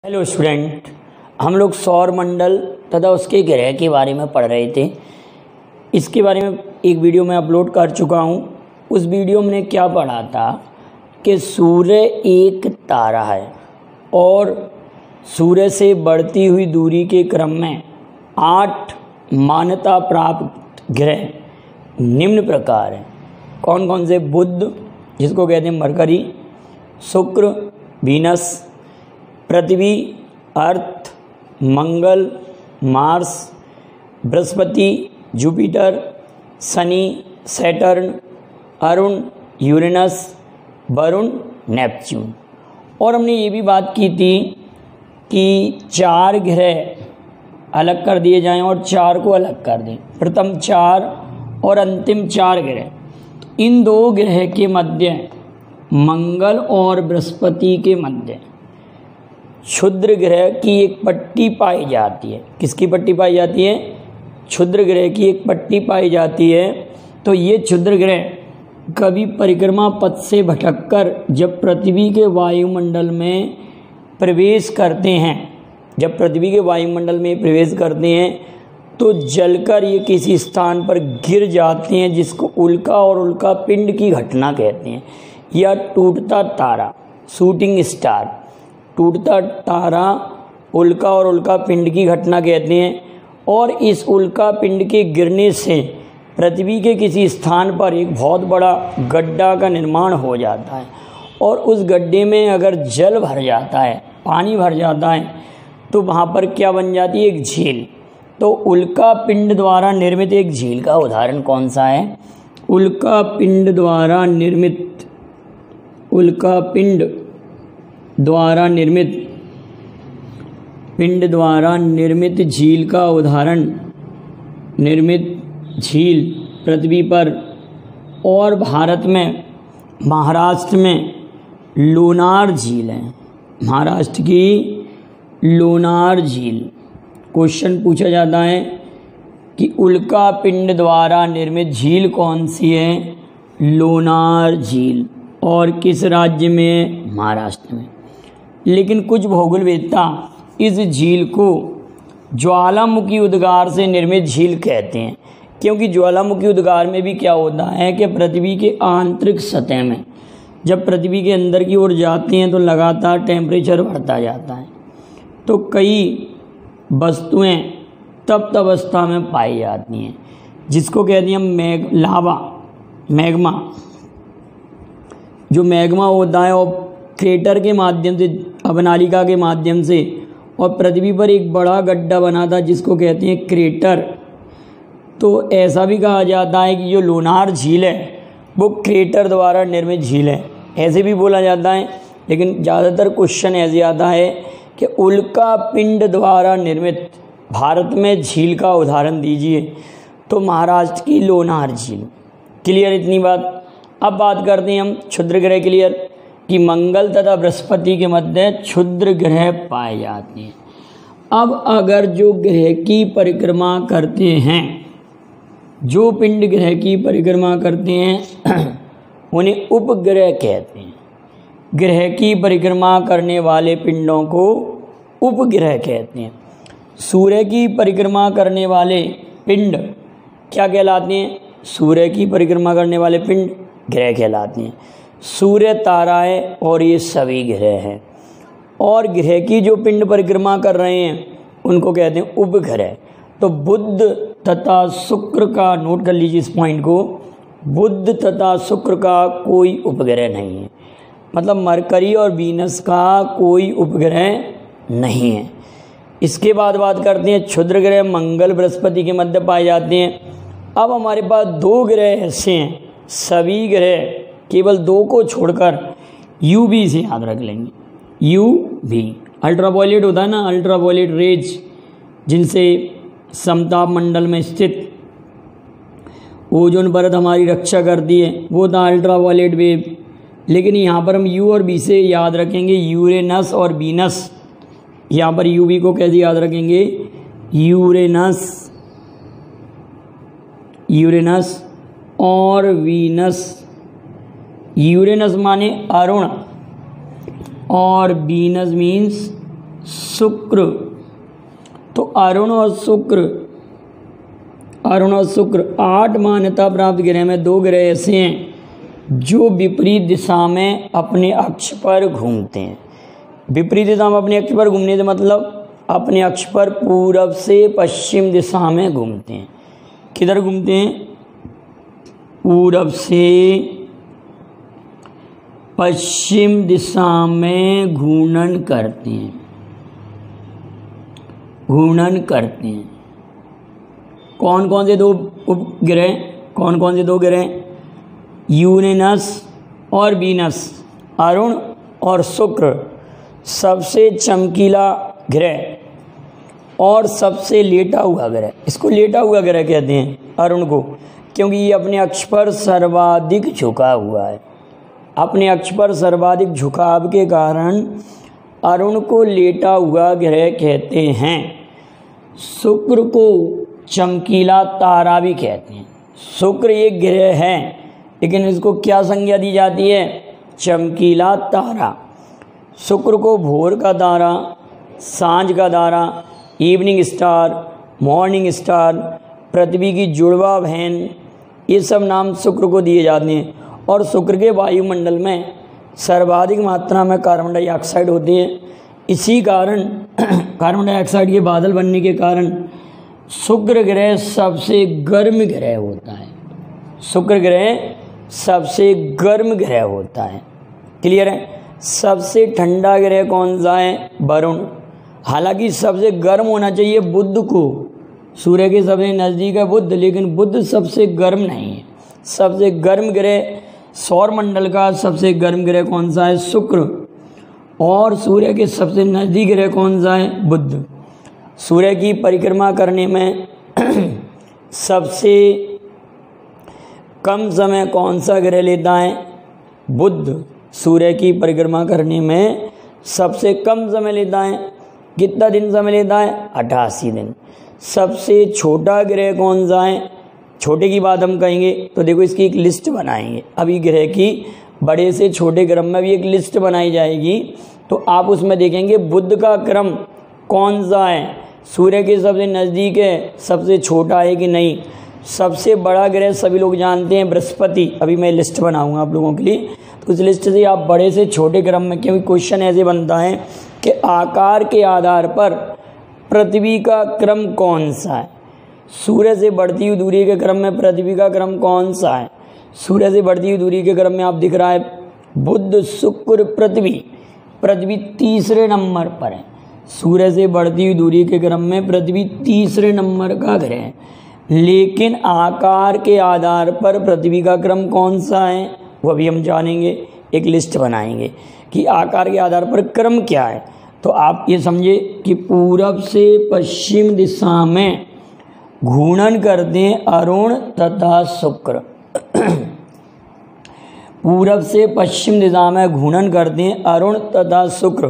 Hello student, हम लोग सौर मंडल तथा उसके ग्रह के बारे में पढ़ रहे थे। इसके बारे में एक वीडियो मैं अपलोड कर चुका हूँ। उस वीडियो में क्या पढ़ा था कि सूर्य एक तारा है और सूर्य से बढ़ती हुई दूरी के क्रम में 8 मान्यता प्राप्त ग्रह निम्न प्रकार हैं। कौन कौन से? बुध, जिसको कहते हैं मरकरी, शुक्र, वीनस, पृथ्वी, अर्थ, मंगल, मार्स, बृहस्पति, जुपिटर, शनि, सैटर्न, अरुण, यूरेनस, वरुण, नेपच्यून। और हमने ये भी बात की थी कि 4 ग्रह अलग कर दिए जाएं और 4 को अलग कर दें। प्रथम 4 और अंतिम 4 ग्रह। इन 2 ग्रह के मध्य, मंगल और बृहस्पति के मध्य क्षुद्र ग्रह की एक पट्टी पाई जाती है। किसकी पट्टी पाई जाती है? क्षुद्र ग्रह की एक पट्टी पाई जाती है। तो ये क्षुद्र ग्रह कभी परिक्रमा पथ से भटककर जब पृथ्वी के वायुमंडल में प्रवेश करते हैं, तो जलकर ये किसी स्थान पर गिर जाते हैं, जिसको उल्का और उल्का पिंड की घटना कहते हैं, या टूटता तारा, शूटिंग स्टार। टूटता तारा उल्का और उल्का पिंड की घटना कहते हैं। और इस उल्का पिंड के गिरने से पृथ्वी के किसी स्थान पर एक बहुत बड़ा गड्ढा का निर्माण हो जाता है और उस गड्ढे में अगर जल भर जाता है, पानी भर जाता है, तो वहाँ पर क्या बन जाती है? एक झील। तो उल्का पिंड द्वारा निर्मित एक झील का उदाहरण कौन सा है? उल्का पिंड द्वारा निर्मित झील का उदाहरण, निर्मित झील पृथ्वी पर और भारत में महाराष्ट्र में लोनार झील है। महाराष्ट्र की लोनार झील। क्वेश्चन पूछा जाता है कि उल्का पिंड द्वारा निर्मित झील कौन सी है? लोनार झील। और किस राज्य में? महाराष्ट्र में। लेकिन कुछ भूगोलवेत्ता इस झील को ज्वालामुखी उद्गार से निर्मित झील कहते हैं, क्योंकि ज्वालामुखी उद्गार में भी क्या होता है कि पृथ्वी के आंतरिक सतह में जब पृथ्वी के अंदर की ओर जाते हैं तो लगातार टेम्परेचर बढ़ता जाता है, तो कई वस्तुएं तप्त अवस्था में पाई जाती हैं, जिसको कहते हैं लावा, मैग्मा। जो मैग्मा होता है और क्रेटर के माध्यम से, अवनालिका के माध्यम से, और पृथ्वी पर एक बड़ा गड्ढा बना था जिसको कहते हैं क्रेटर। तो ऐसा भी कहा जाता है कि जो लोनार झील है वो क्रेटर द्वारा निर्मित झील है, ऐसे भी बोला जाता है। लेकिन ज़्यादातर क्वेश्चन ऐसे आता है कि उल्का पिंड द्वारा निर्मित भारत में झील का उदाहरण दीजिए, तो महाराष्ट्र की लोनार झील। क्लियर इतनी बात? अब बात करते हैं हम क्षुद्र ग्रह। क्लियर कि मंगल तथा बृहस्पति के मध्य क्षुद्र ग्रह पाए जाते हैं। अब अगर जो ग्रह की परिक्रमा करते हैं, जो पिंड ग्रह की परिक्रमा करते हैं, उन्हें उपग्रह कहते हैं। ग्रह की परिक्रमा करने वाले पिंडों को उपग्रह कहते हैं। सूर्य की परिक्रमा करने वाले पिंड क्या कहलाते हैं? सूर्य की परिक्रमा करने वाले पिंड ग्रह कहलाते हैं। सूर्य तारा है और ये सभी ग्रह हैं। और ग्रह की जो पिंड परिक्रमा कर रहे हैं उनको कहते हैं उपग्रह। तो बुध तथा शुक्र का, नोट कर लीजिए इस पॉइंट को, बुध तथा शुक्र का कोई उपग्रह नहीं है। मतलब मरकरी और वीनस का कोई उपग्रह नहीं है। इसके बाद बात करते हैं क्षुद्र ग्रह मंगल बृहस्पति के मध्य पाए जाते हैं। अब हमारे पास 2 ग्रह ऐसे हैं, सभी ग्रह केवल 2 को छोड़कर UV से याद रख लेंगे। UV अल्ट्रावायलेट होता है ना, अल्ट्रावायलेट रेज, जिनसे समताप मंडल में स्थित ओजोन परत हमारी रक्षा करती है, वो था अल्ट्रावायलेट वेव। लेकिन यहाँ पर हम U और V से याद रखेंगे यूरेनस और वीनस। यहाँ पर UV को कैसे याद रखेंगे? यूरेनस और वीनस। यूरेनस माने अरुण और वीनस मीन्स शुक्र। तो अरुण और शुक्र 8 मान्यता प्राप्त ग्रह में 2 ग्रह ऐसे हैं जो विपरीत दिशा में अपने अक्ष पर घूमते हैं। विपरीत दिशा में अपने अक्ष पर घूमने से मतलब अपने अक्ष पर पूरब से पश्चिम दिशा में घूमते हैं। किधर घूमते हैं? पूरब से पश्चिम दिशा में घूर्णन करते हैं। कौन कौन से 2 उपग्रह? कौन कौन से 2 ग्रह? यूरेनस और वीनस, अरुण और शुक्र सबसे चमकीला ग्रह और सबसे लेटा हुआ ग्रह। इसको लेटा हुआ ग्रह कहते हैं अरुण को, क्योंकि ये अपने अक्ष पर सर्वाधिक झुका हुआ है। अपने अक्ष पर सर्वाधिक झुकाव के कारण अरुण को लेटा हुआ ग्रह कहते हैं। शुक्र को चमकीला तारा भी कहते हैं। शुक्र एक ग्रह है, लेकिन इसको क्या संज्ञा दी जाती है? चमकीला तारा। शुक्र को भोर का तारा, सांझ का तारा, इवनिंग स्टार, मॉर्निंग स्टार, पृथ्वी की जुड़वा बहन, ये सब नाम शुक्र को दिए जाते हैं। और शुक्र के वायुमंडल में सर्वाधिक मात्रा में कार्बन डाइऑक्साइड होती है। इसी कारण कार्बन डाइऑक्साइड के बादल बनने के कारण शुक्र ग्रह सबसे गर्म ग्रह होता है। शुक्र ग्रह सबसे गर्म ग्रह होता है। क्लियर है? सबसे ठंडा ग्रह कौन सा है? वरुण। हालांकि सबसे गर्म होना चाहिए बुध को, सूर्य के सबसे नज़दीक है बुध, लेकिन बुध सबसे गर्म नहीं है। सबसे गर्म ग्रह सौर मंडल का सबसे गर्म ग्रह कौन सा है? शुक्र। और सूर्य के सबसे नज़दीक ग्रह कौन सा है? बुध। सूर्य की परिक्रमा करने में सबसे कम समय कौन सा ग्रह लेता है? बुध। सूर्य की परिक्रमा करने में सबसे कम समय लेता है। कितना दिन समय लेता है? 88 दिन। सबसे छोटा ग्रह कौन सा है? छोटे की बात हम कहेंगे तो देखो इसकी एक लिस्ट बनाएंगे। अभी ग्रह की बड़े से छोटे क्रम में भी एक लिस्ट बनाई जाएगी, तो आप उसमें देखेंगे बुध का क्रम कौन सा है, सूर्य के सबसे नज़दीक है, सबसे छोटा है कि नहीं। सबसे बड़ा ग्रह सभी लोग जानते हैं बृहस्पति। अभी मैं लिस्ट बनाऊंगा आप लोगों के लिए, तो उस लिस्ट से आप बड़े से छोटे क्रम में, क्योंकि क्वेश्चन ऐसे बनता है कि आकार के आधार पर पृथ्वी का क्रम कौन सा है। सूर्य से बढ़ती हुई दूरी के क्रम में पृथ्वी का क्रम कौन सा है? सूर्य से बढ़ती हुई दूरी के क्रम में आप दिख रहा है बुध, शुक्र, पृथ्वी। पृथ्वी तीसरे नंबर पर है। सूर्य से बढ़ती हुई दूरी के क्रम में पृथ्वी तीसरे नंबर का ग्रह है। लेकिन आकार के आधार पर पृथ्वी का क्रम कौन सा है वह भी हम जानेंगे। एक लिस्ट बनाएंगे कि आकार के आधार पर क्रम क्या है। तो आप ये समझे कि पूरब से पश्चिम दिशा में घूर्णन करते हैं अरुण तथा शुक्र। पूरब से पश्चिम दिशा में घूर्णन करते हैं अरुण तथा शुक्र।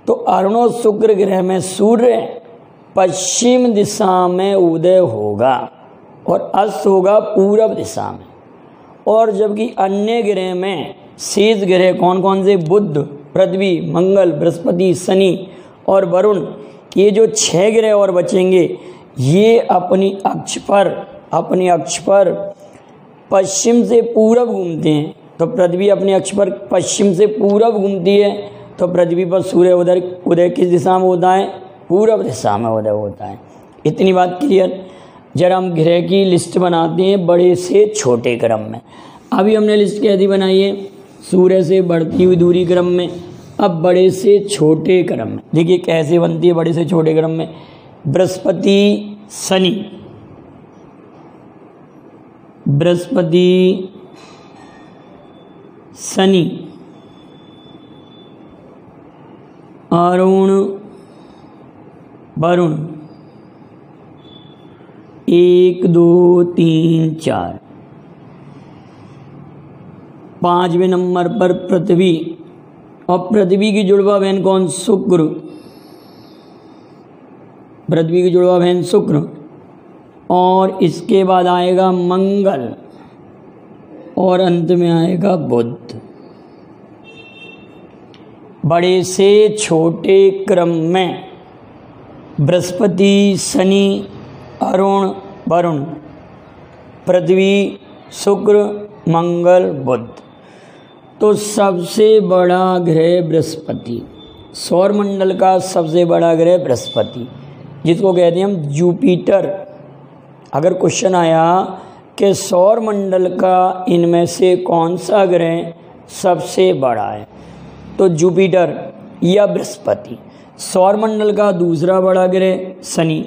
तो अरुण और शुक्र ग्रह में सूर्य पश्चिम दिशा में उदय होगा और अस्त होगा पूरब दिशा में। और जबकि अन्य ग्रह में शेष ग्रह कौन कौन से? बुध, पृथ्वी, मंगल, बृहस्पति, शनि और वरुण, ये जो 6 ग्रह और बचेंगे ये अपने अक्ष पर पश्चिम से पूरब घूमते हैं। तो पृथ्वी अपने अक्ष पर पश्चिम से पूरब घूमती है, तो पृथ्वी पर सूर्य उदय किस दिशा में होता है? पूरब दिशा में उदय होता है। इतनी बात क्लियर। जरा हम ग्रह की लिस्ट बनाते हैं बड़े से छोटे क्रम में। अभी हमने लिस्ट कैसी बनाई है? सूर्य से बढ़ती हुई दूरी क्रम में। अब बड़े से छोटे क्रम में देखिए कैसे बनती है बड़े से छोटे क्रम में। बृहस्पति, शनि, बृहस्पति, शनि, अरुण, वरुण, 1 2 3 4। 5वें नंबर पर पृथ्वी, और पृथ्वी की जुड़वा बहन कौन? शुक्र। पृथ्वी की जुड़वा बहन शुक्र। और इसके बाद आएगा मंगल और अंत में आएगा बुध। बड़े से छोटे क्रम में बृहस्पति, शनि, अरुण, वरुण, पृथ्वी, शुक्र, मंगल, बुध। तो सबसे बड़ा ग्रह बृहस्पति, सौर मंडल का सबसे बड़ा ग्रह बृहस्पति, जिसको कहते हैं हम जुपिटर। अगर क्वेश्चन आया कि सौर मंडल का इनमें से कौन सा ग्रह सबसे बड़ा है, तो जुपिटर या बृहस्पति। सौर मंडल का दूसरा बड़ा ग्रह शनि,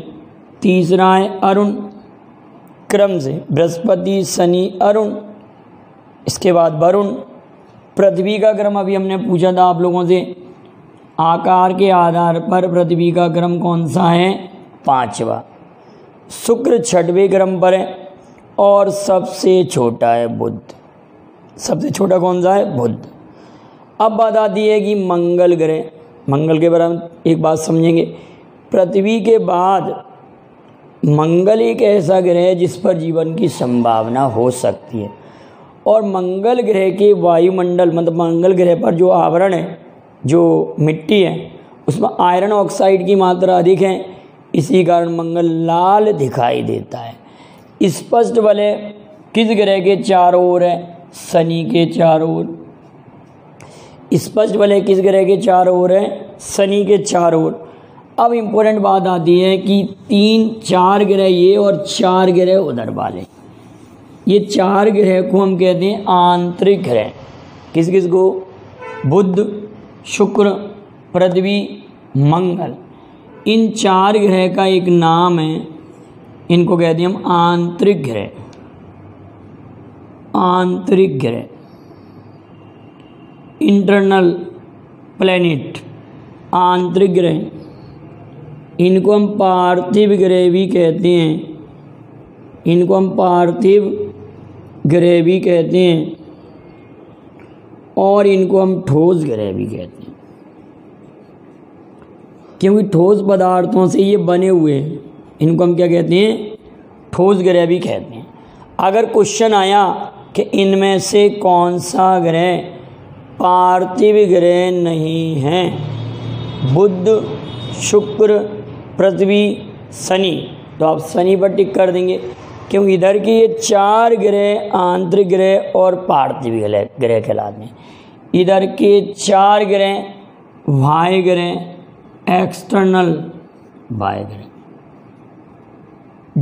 तीसरा है अरुण, क्रम से बृहस्पति, शनि, अरुण, इसके बाद वरुण। पृथ्वी का क्रम अभी हमने पूछा था आप लोगों से, आकार के आधार पर पृथ्वी का क्रम कौन सा है, 5वां। शुक्र 6वें क्रम पर है और सबसे छोटा है बुध। सबसे छोटा कौन सा है, बुध। अब बात आती है कि मंगल ग्रह। मंगल के बारे में एक बात समझेंगे, पृथ्वी के बाद मंगल एक ऐसा ग्रह है जिस पर जीवन की संभावना हो सकती है। और मंगल ग्रह के वायुमंडल, मतलब मंगल ग्रह पर जो आवरण है, जो मिट्टी है, उसमें आयरन ऑक्साइड की मात्रा अधिक है, इसी कारण मंगल लाल दिखाई देता है। स्पष्ट वलय किस ग्रह के चारों ओर है, शनि के चारों ओर। स्पष्ट वलय किस ग्रह के चारों ओर है, शनि के चारों ओर। अब इम्पोर्टेंट बात आती है कि 3-4 ग्रह ये और 4 ग्रह उधर वाले, ये 4 ग्रह को हम कहते हैं आंतरिक ग्रह। किस किस को, बुध, शुक्र, पृथ्वी, मंगल। इन 4 ग्रह का एक नाम है, इनको कहते हैं हम आंतरिक ग्रह। आंतरिक ग्रह, इंटरनल प्लैनेट, आंतरिक ग्रह। इनको हम पार्थिव ग्रह भी कहते हैं, इनको हम पार्थिव ग्रह भी कहते हैं, और इनको हम ठोस ग्रह भी कहते हैं, क्योंकि ठोस पदार्थों से ये बने हुए हैं। इनको हम क्या कहते हैं, ठोस ग्रह भी कहते हैं। अगर क्वेश्चन आया कि इनमें से कौन सा ग्रह पार्थिव ग्रह नहीं है, बुध, शुक्र, पृथ्वी, शनि, तो आप शनि पर टिक कर देंगे, क्योंकि इधर के ये 4 ग्रह आंतरिक ग्रह और पार्थिव ग्रह कहलाते हैं। इधर के 4 ग्रह बाह्य ग्रह, एक्सटर्नल बाह्य ग्रह,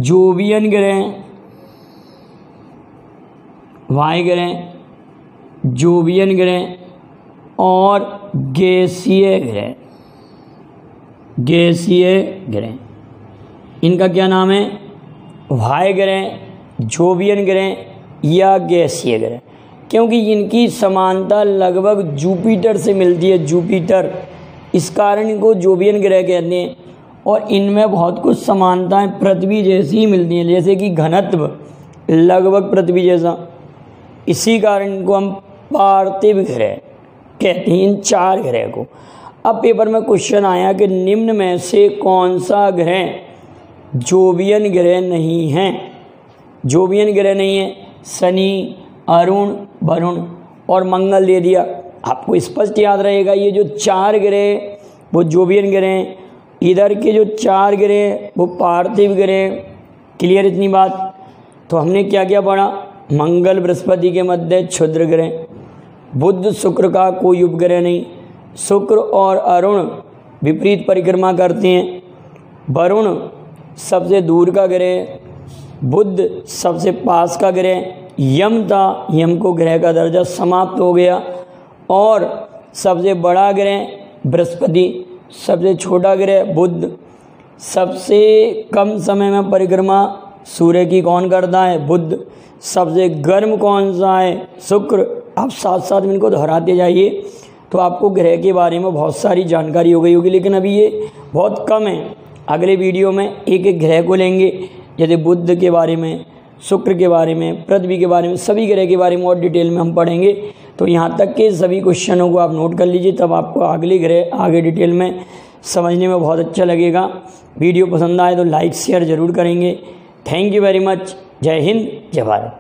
जोवियन ग्रह, बाह्य ग्रह, जोवियन ग्रह और गैसीय ग्रह। गैसीय ग्रह, इनका क्या नाम है, बाह्य ग्रह, जोवियन ग्रह या गैसीय ग्रह, क्योंकि इनकी समानता लगभग जुपिटर से मिलती है। जुपिटर, इस कारण इनको जोवियन ग्रह कहते हैं। और इनमें बहुत कुछ समानताएं पृथ्वी जैसी ही मिलती हैं, जैसे कि घनत्व लगभग पृथ्वी जैसा, इसी कारण इनको हम पार्थिव ग्रह कहते हैं, इन 4 ग्रह को। अब पेपर में क्वेश्चन आया कि निम्न में से कौन सा ग्रह जोवियन ग्रह नहीं है। जोवियन ग्रह नहीं है, शनि, अरुण, वरुण और मंगल दे दिया। आपको स्पष्ट याद रहेगा, ये जो 4 ग्रह वो जोवियन ग्रह हैं, इधर के जो 4 ग्रह वो पार्थिव ग्रह। क्लियर इतनी बात। तो हमने क्या क्या पढ़ा, मंगल बृहस्पति के मध्य क्षुद्र ग्रह, बुध शुक्र का कोई उपग्रह नहीं, शुक्र और अरुण विपरीत परिक्रमा करते हैं, वरुण सबसे दूर का ग्रह, बुध सबसे पास का ग्रह, यम था, यम को ग्रह का दर्जा समाप्त हो गया, और सबसे बड़ा ग्रह बृहस्पति, सबसे छोटा ग्रह बुध, सबसे कम समय में परिक्रमा सूर्य की कौन करता है, बुध, सबसे गर्म कौन सा है, शुक्र। आप साथ साथ में इनको दोहराते जाइए तो आपको ग्रह के बारे में बहुत सारी जानकारी हो गई होगी, लेकिन अभी ये बहुत कम है। अगले वीडियो में एक एक ग्रह को लेंगे, जैसे बुध के बारे में, शुक्र के बारे में, पृथ्वी के बारे में, सभी ग्रह के बारे में और डिटेल में हम पढ़ेंगे। तो यहाँ तक के सभी क्वेश्चनों को आप नोट कर लीजिए, तब आपको अगले ग्रह आगे डिटेल में समझने में बहुत अच्छा लगेगा। वीडियो पसंद आए तो लाइक शेयर ज़रूर करेंगे। Thank you very much. जय हिंद, जय भारत।